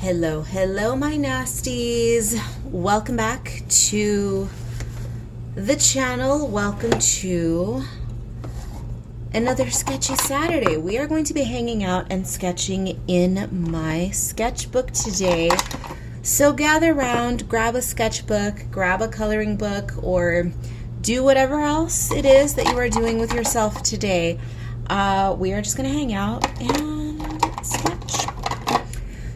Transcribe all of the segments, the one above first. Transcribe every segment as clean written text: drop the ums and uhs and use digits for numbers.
Hello, hello, my nasties. Welcome back to the channel. Welcome to another Sketchy Saturday. We are going to be hanging out and sketching in my sketchbook today. So gather around, grab a sketchbook, grab a coloring book, or do whatever else it is that you are doing with yourself today. We are just going to hang out and sketch.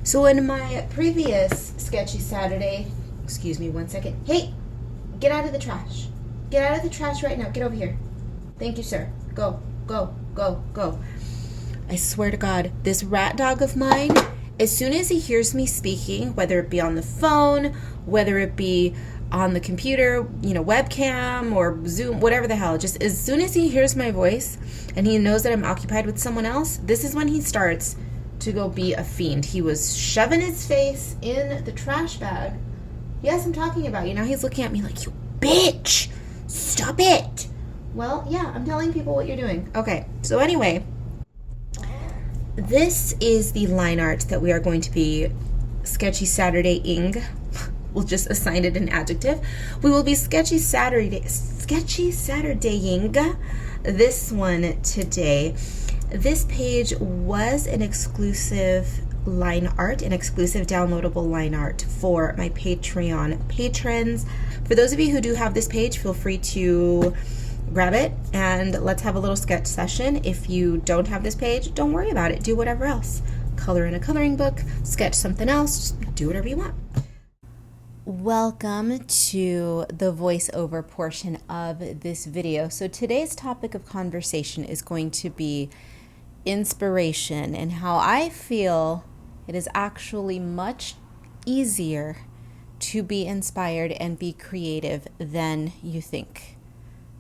So in my previous Sketchy Saturday, excuse me one second. Hey, get out of the trash. Get out of the trash right now. Get over here. Thank you, sir. Go, go, go, go. I swear to God, this rat dog of mine, as soon as he hears me speaking, whether it be on the phone, whether it be on the computer, webcam or Zoom, whatever the hell, just as soon as he hears my voice and he knows that I'm occupied with someone else, this is when he starts to go be a fiend. He was shoving his face in the trash bag. Yes, I'm talking about you. Now he's looking at me like, you bitch, stop it. Well, yeah, I'm telling people what you're doing. Okay, so anyway, this is the line art that we are going to be Sketchy Saturday-ing. We'll just assign it an adjective. We will be Sketchy Saturday-ing this one today. This page was an exclusive line art, an exclusive downloadable line art for my Patreon patrons. For those of you who do have this page, feel free to grab it and let's have a little sketch session. If you don't have this page, don't worry about it. Do whatever else. Color in a coloring book, sketch something else, just do whatever you want. Welcome to the voiceover portion of this video. So today's topic of conversation is going to be inspiration and how I feel it is actually much easier to be inspired and be creative than you think.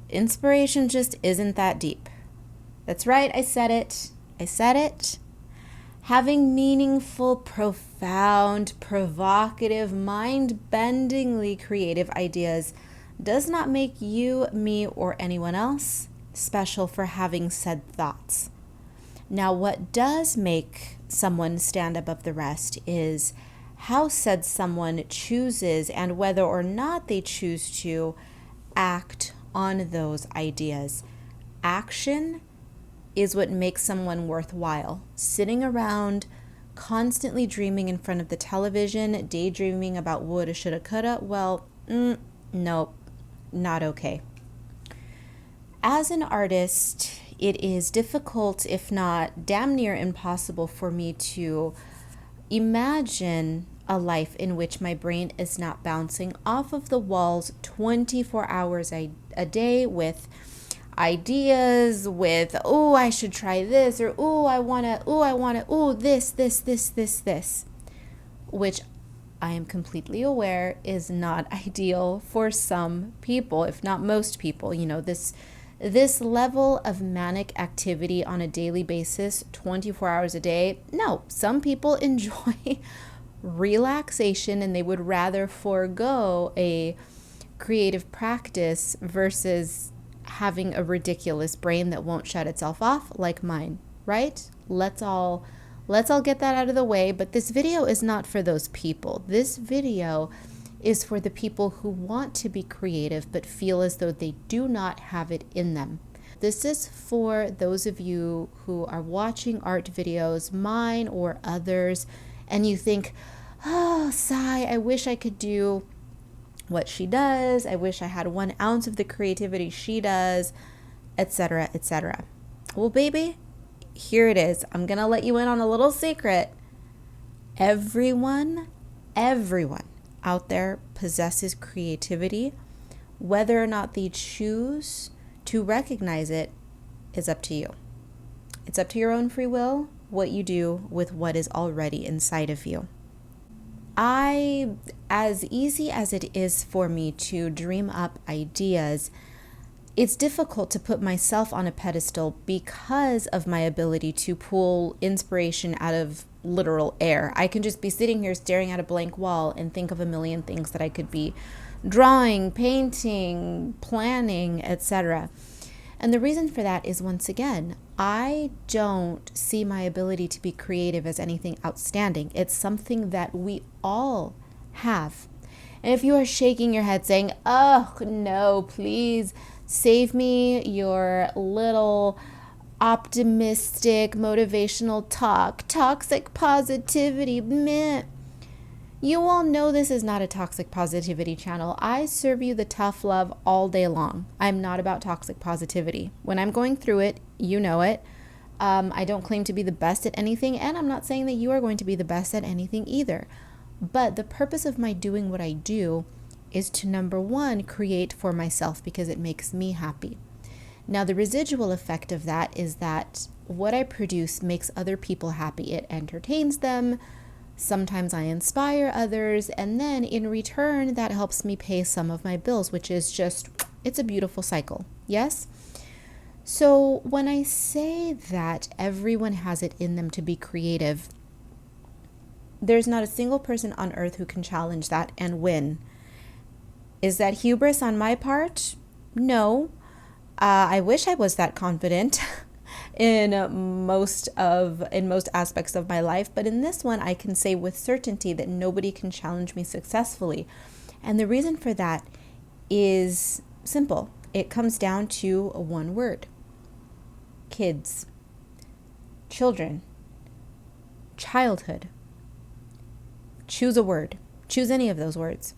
Inspiration just isn't that deep. That's right, I said it. Having meaningful, profound, provocative, mind-bendingly creative ideas does not make you, me, or anyone else special for having said thoughts. Now, what does make someone stand above the rest is how said someone chooses and whether or not they choose to act on those ideas. Action is what makes someone worthwhile. Sitting around, constantly dreaming in front of the television, daydreaming about woulda, shoulda, coulda, well, nope, not okay. As an artist, it is difficult, if not damn near impossible, for me to imagine a life in which my brain is not bouncing off of the walls 24 hours a day with ideas, with, oh, I should try this, or I want to, this, which I am completely aware is not ideal for some people, if not most people. This level of manic activity on a daily basis, 24 hours a day, no, some people enjoy relaxation and they would rather forego a creative practice versus having a ridiculous brain that won't shut itself off like mine, right? Let's all get that out of the way, but this video is not for those people. This video is for the people who want to be creative but feel as though they do not have it in them. This is for those of you who are watching art videos, mine or others, and you think, oh, sigh, I wish I could do what she does. I wish I had 1 ounce of the creativity she does, etc., etc. Well, baby, here it is. I'm going to let you in on a little secret. Everyone out there possesses creativity. Whether or not they choose to recognize it is up to you. It's up to your own free will, what you do with what is already inside of you. As easy as it is for me to dream up ideas, it's difficult to put myself on a pedestal because of my ability to pull inspiration out of literal air. I can just be sitting here staring at a blank wall and think of a million things that I could be drawing, painting, planning, etc. And the reason for that is, once again, I don't see my ability to be creative as anything outstanding. It's something that we all have. And if you are shaking your head saying, oh, no, please save me your little optimistic, motivational talk, toxic positivity, meh. You all know this is not a toxic positivity channel. I serve you the tough love all day long. I'm not about toxic positivity. When I'm going through it, you know it. I don't claim to be the best at anything, and I'm not saying that you are going to be the best at anything either. But the purpose of my doing what I do is to, number one, create for myself because it makes me happy. Now, the residual effect of that is that what I produce makes other people happy. It entertains them. Sometimes I inspire others, and then in return, that helps me pay some of my bills, which is just, it's a beautiful cycle. Yes? So when I say that everyone has it in them to be creative, there's not a single person on earth who can challenge that and win. Is that hubris on my part? No. I wish I was that confident. in most aspects of my life, but in this one I can say with certainty that nobody can challenge me successfully. And the reason for that is simple. It comes down to one word: kids, children, childhood. Choose a word. Choose any of those words.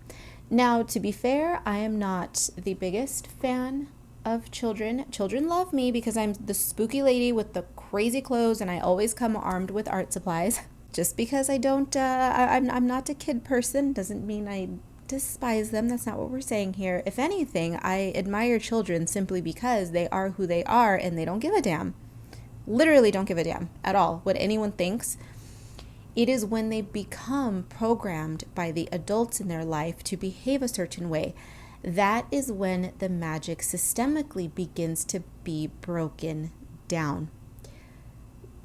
Now, to be fair, I am not the biggest fan of children. Children love me because I'm the spooky lady with the crazy clothes and I always come armed with art supplies. Just because I'm not a kid person doesn't mean I despise them. That's not what we're saying here. If anything, I admire children simply because they are who they are and they don't give a damn. Literally don't give a damn at all what anyone thinks. It is when they become programmed by the adults in their life to behave a certain way. That is when the magic systemically begins to be broken down.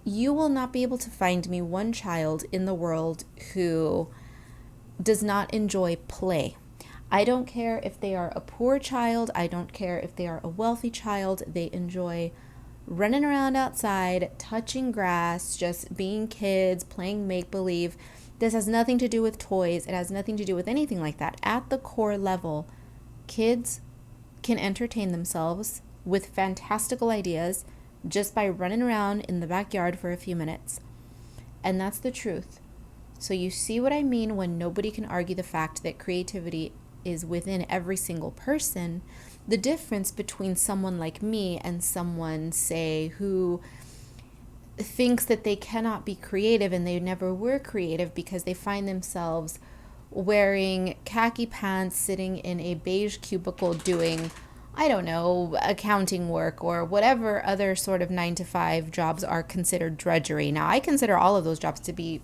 You will not be able to find me one child in the world who does not enjoy play. I don't care if they are a poor child. I don't care if they are a wealthy child. They enjoy running around outside, touching grass, just being kids, playing make-believe. This has nothing to do with toys. It has nothing to do with anything like that. At the core level, kids can entertain themselves with fantastical ideas just by running around in the backyard for a few minutes. And that's the truth. So you see what I mean when nobody can argue the fact that creativity is within every single person. The difference between someone like me and someone, say, who thinks that they cannot be creative and they never were creative because they find themselves wearing khaki pants, sitting in a beige cubicle doing, I don't know, accounting work or whatever other sort of 9-to-5 jobs are considered drudgery. Now, I consider all of those jobs to be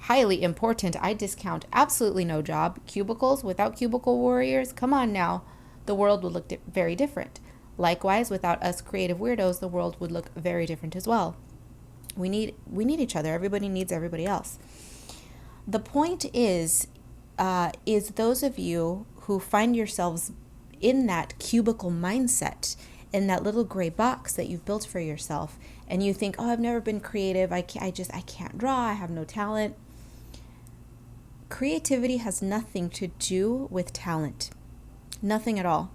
highly important. I discount absolutely no job. Cubicles, without cubicle warriors, come on now, the world would look very different. Likewise, without us creative weirdos, the world would look very different as well. We need each other. Everybody needs everybody else. The point is those of you who find yourselves in that cubicle mindset, in that little gray box that you've built for yourself, and you think, oh, I've never been creative. I can't draw. I have no talent. Creativity has nothing to do with talent. Nothing at all.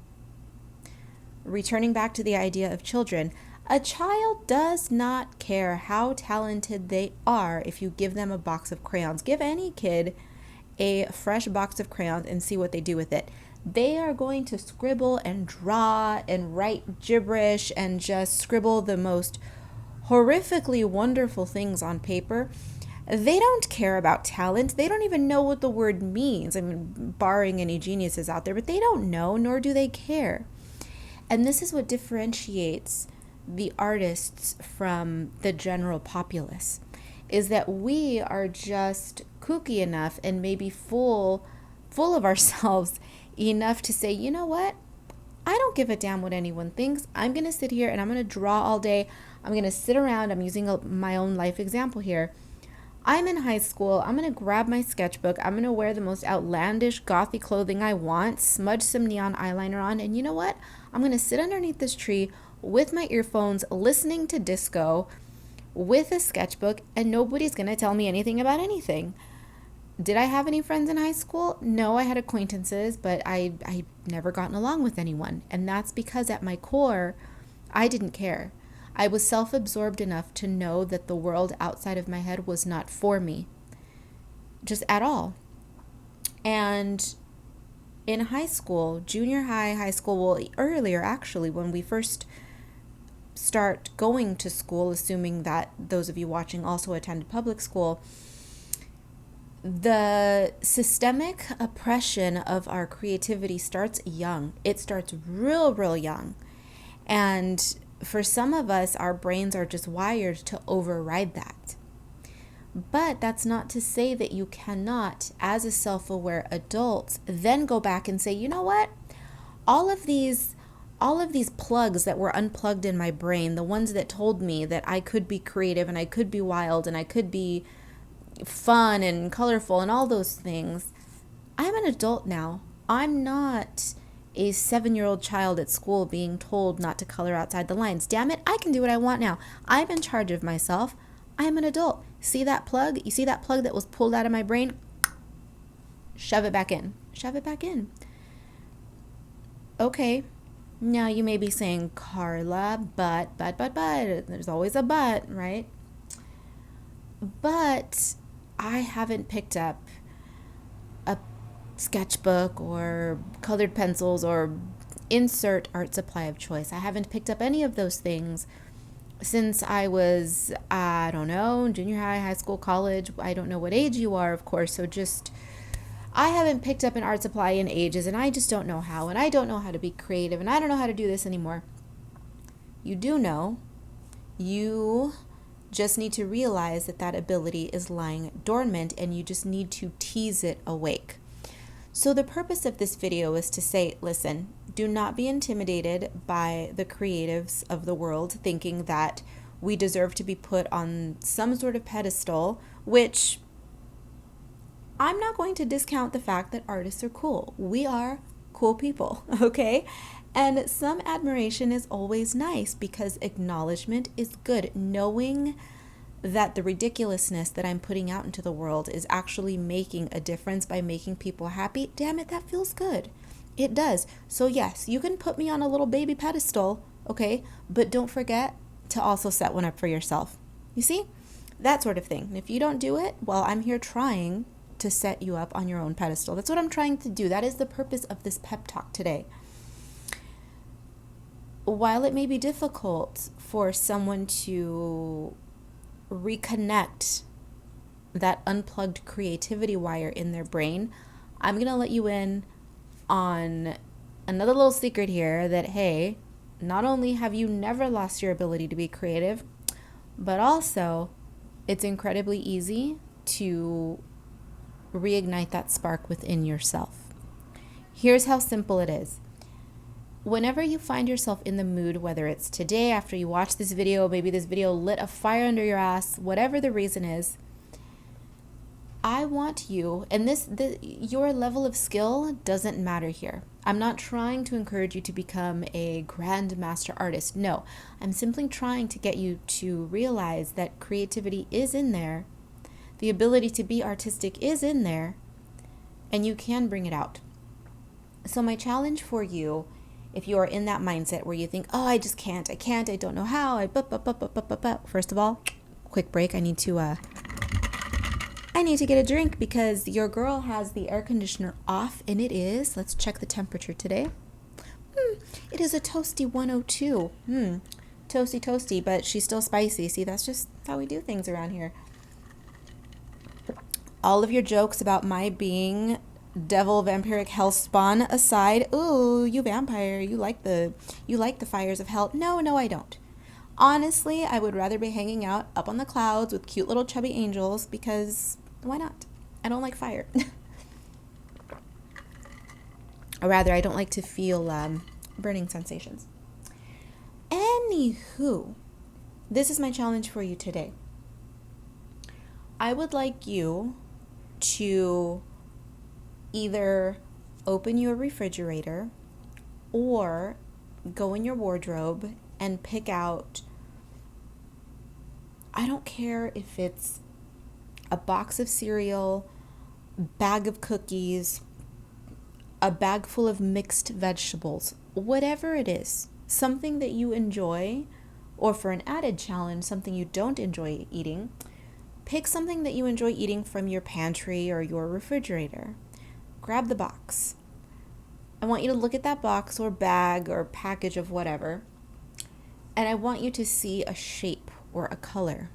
Returning back to the idea of children, a child does not care how talented they are if you give them a box of crayons. Give any kid a fresh box of crayons and see what they do with it. They are going to scribble and draw and write gibberish and just scribble the most horrifically wonderful things on paper. They don't care about talent. They don't even know what the word means. I mean, barring any geniuses out there, but they don't know, nor do they care. And this is what differentiates the artists from the general populace, is that we are just kooky enough and maybe full of ourselves enough to say, you know what? I don't give a damn what anyone thinks. I'm going to sit here and I'm going to draw all day. I'm going to sit around. I'm using my own life example here. I'm in high school. I'm going to grab my sketchbook. I'm going to wear the most outlandish gothy clothing I want, smudge some neon eyeliner on, and you know what? I'm going to sit underneath this tree, with my earphones, listening to disco with a sketchbook, and nobody's going to tell me anything about anything. Did I have any friends in high school? No, I had acquaintances, but I never gotten along with anyone. And that's because at my core, I didn't care. I was self-absorbed enough to know that the world outside of my head was not for me, just at all. And in high school, junior high, high school, well, earlier actually, when we first start going to school, assuming that those of you watching also attended public school, the systemic oppression of our creativity starts young. It starts real young. And for some of us, our brains are just wired to override that. But that's not to say that you cannot, as a self-aware adult, then go back and say, you know what? All of these plugs that were unplugged in my brain, the ones that told me that I could be creative and I could be wild and I could be fun and colorful and all those things, I'm an adult now. I'm not a 7-year-old child at school being told not to color outside the lines. Damn it, I can do what I want now. I'm in charge of myself. I'm an adult. See that plug? You see that plug that was pulled out of my brain? Shove it back in. Shove it back in. Okay. Now you may be saying, Karla, but. There's always a but, right? But I haven't picked up a sketchbook or colored pencils or insert art supply of choice. I haven't picked up any of those things since I was, I don't know, junior high, high school, college. I don't know what age you are, of course. So I haven't picked up an art supply in ages, and I just don't know how, and I don't know how to be creative, and I don't know how to do this anymore. You do know. You just need to realize that ability is lying dormant, and you just need to tease it awake. So the purpose of this video is to say, listen, do not be intimidated by the creatives of the world thinking that we deserve to be put on some sort of pedestal, which I'm not going to discount the fact that artists are cool. We are cool people, okay? And some admiration is always nice because acknowledgement is good. Knowing that the ridiculousness that I'm putting out into the world is actually making a difference by making people happy, damn it, that feels good. It does. So yes, you can put me on a little baby pedestal, okay? But don't forget to also set one up for yourself. You see? That sort of thing. And if you don't do it, well, I'm here trying to set you up on your own pedestal. That's what I'm trying to do. That is the purpose of this pep talk today. While it may be difficult for someone to reconnect that unplugged creativity wire in their brain, I'm going to let you in on another little secret here that, hey, not only have you never lost your ability to be creative, but also it's incredibly easy to reignite that spark within yourself. Here's how simple it is. Whenever you find yourself in the mood, whether it's today after you watch this video, maybe this video lit a fire under your ass, whatever the reason is, I want you, and your level of skill doesn't matter here. I'm not trying to encourage you to become a grandmaster artist. No, I'm simply trying to get you to realize that creativity is in there. The ability to be artistic is in there, and you can bring it out. So my challenge for you, if you are in that mindset where you think, oh, I just can't, I don't know how, first of all, quick break, I need to get a drink because your girl has the air conditioner off, and it is, let's check the temperature today. It is a toasty 102. Toasty, but she's still spicy. See, that's just how we do things around here. All of your jokes about my being devil, vampiric, hell spawn aside, ooh, you vampire, you like the fires of hell. No, I don't. Honestly, I would rather be hanging out up on the clouds with cute little chubby angels because why not? I don't like fire. Or rather, I don't like to feel burning sensations. Anywho, this is my challenge for you today. I would like you to either open your refrigerator or go in your wardrobe and pick out, I don't care if it's a box of cereal, bag of cookies, a bag full of mixed vegetables, whatever it is, something that you enjoy, or for an added challenge, something you don't enjoy eating, pick something that you enjoy eating from your pantry or your refrigerator. Grab the box. I want you to look at that box or bag or package of whatever, and I want you to see a shape or a color.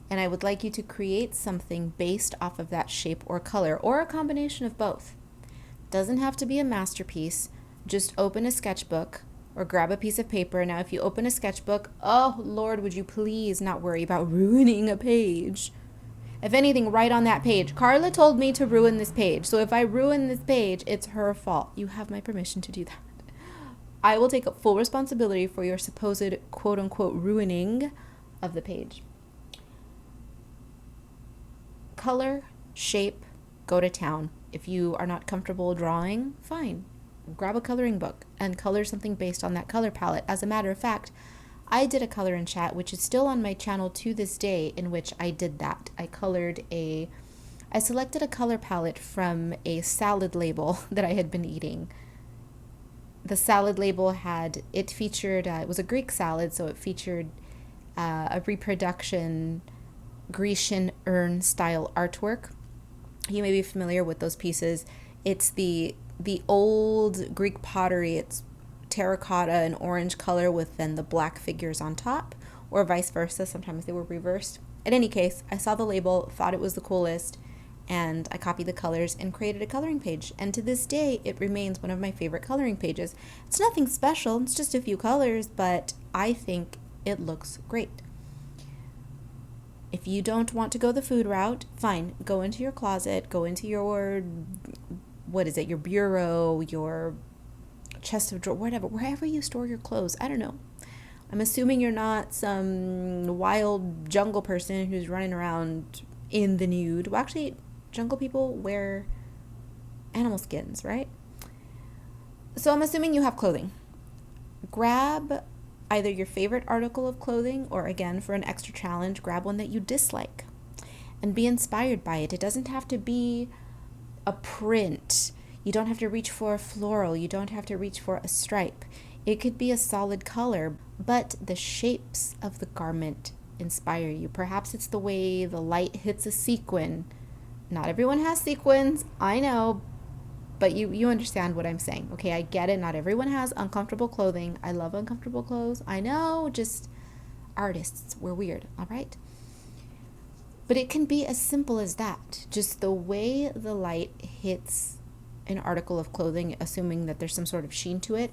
And I would like you to create something based off of that shape or color, or a combination of both. Doesn't have to be a masterpiece. Just open a sketchbook or grab a piece of paper. Now, if you open a sketchbook, oh Lord, would you please not worry about ruining a page. If anything, write on that page, Karla told me to ruin this page. So if I ruin this page, it's her fault. You have my permission to do that. I will take full responsibility for your supposed quote unquote ruining of the page. Color, shape, go to town. If you are not comfortable drawing, fine. Grab a coloring book and color something based on that color palette. As a matter of fact, I did a color in chat, which is still on my channel to this day, in which I did that. I selected a color palette from a salad label that I had been eating. The salad label featured, it was a Greek salad, so it featured a reproduction Grecian urn style artwork. You may be familiar with those pieces. It's the old Greek pottery. It's terracotta and orange color with then the black figures on top, or vice versa. Sometimes they were reversed. In any case, I saw the label, thought it was the coolest, and I copied the colors and created a coloring page. And to this day, it remains one of my favorite coloring pages. It's nothing special. It's just a few colors, but I think it looks great. If you don't want to go the food route, fine. Go into your closet, go into your, your bureau, your chest of drawers, whatever, wherever you store your clothes. I don't know. I'm assuming you're not some wild jungle person who's running around in the nude. Well, actually, jungle people wear animal skins, right? So I'm assuming you have clothing. Grab either your favorite article of clothing, or again, for an extra challenge, grab one that you dislike and be inspired by it. It doesn't have to be a print. You don't have to reach for a floral. You don't have to reach for a stripe. It could be a solid color, but the shapes of the garment inspire you. Perhaps it's the way the light hits a sequin. Not everyone has sequins, I know, but you understand what I'm saying. Okay, I get it. Not everyone has uncomfortable clothing. I love uncomfortable clothes. I know, just artists, we're weird, all right? But it can be as simple as that. Just the way the light hits an article of clothing, assuming that there's some sort of sheen to it,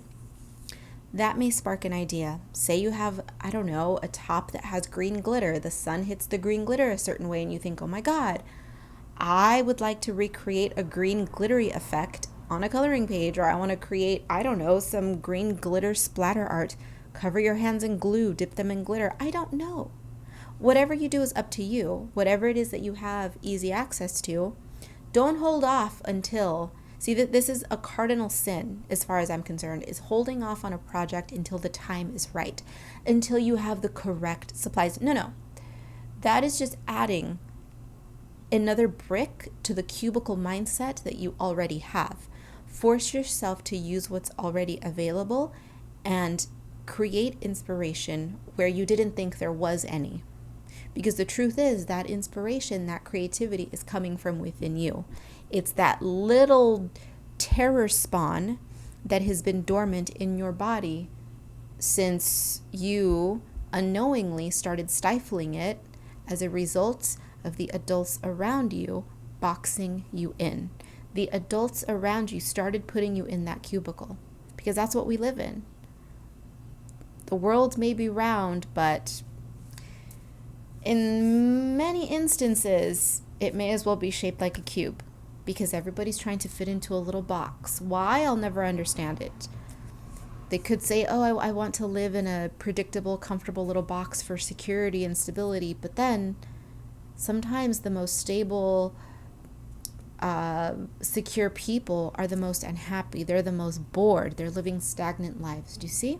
that may spark an idea. Say you have, I don't know, a top that has green glitter. The sun hits the green glitter a certain way and you think, oh my God, I would like to recreate a green glittery effect on a coloring page, or I want to create, I don't know, some green glitter splatter art. Cover your hands in glue, dip them in glitter. I don't know. Whatever you do is up to you. Whatever it is that you have easy access to, don't hold off until, see that this is a cardinal sin as far as I'm concerned, is holding off on a project until the time is right, until you have the correct supplies. No. That is just adding another brick to the cubicle mindset that you already have. Force yourself to use what's already available and create inspiration where you didn't think there was any. Because the truth is that inspiration, that creativity is coming from within you. It's that little terror spawn that has been dormant in your body since you unknowingly started stifling it as a result of the adults around you boxing you in. The adults around you started putting you in that cubicle because that's what we live in. The world may be round, but in many instances, it may as well be shaped like a cube because everybody's trying to fit into a little box. Why? I'll never understand it. They could say, oh, I want to live in a predictable, comfortable little box for security and stability, but then sometimes the most stable, secure people are the most unhappy. They're the most bored. They're living stagnant lives. Do you see?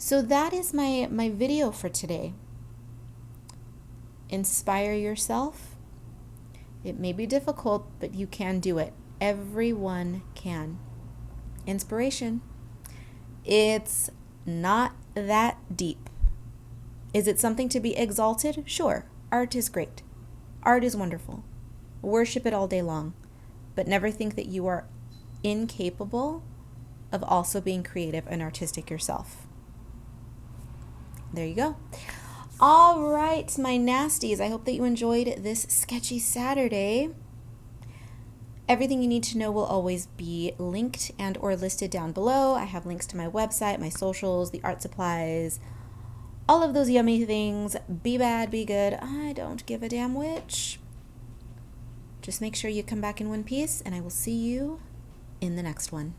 So that is my video for today. Inspire yourself. It may be difficult, but you can do it. Everyone can. Inspiration. It's not that deep. Is it something to be exalted? Sure. Art is great. Art is wonderful. Worship it all day long. But never think that you are incapable of also being creative and artistic yourself. There you go. All right, my nasties. I hope that you enjoyed this sketchy Saturday. Everything you need to know will always be linked and or listed down below. I have links to my website, my socials, the art supplies, all of those yummy things. Be bad, be good. I don't give a damn which. Just make sure you come back in one piece, and I will see you in the next one.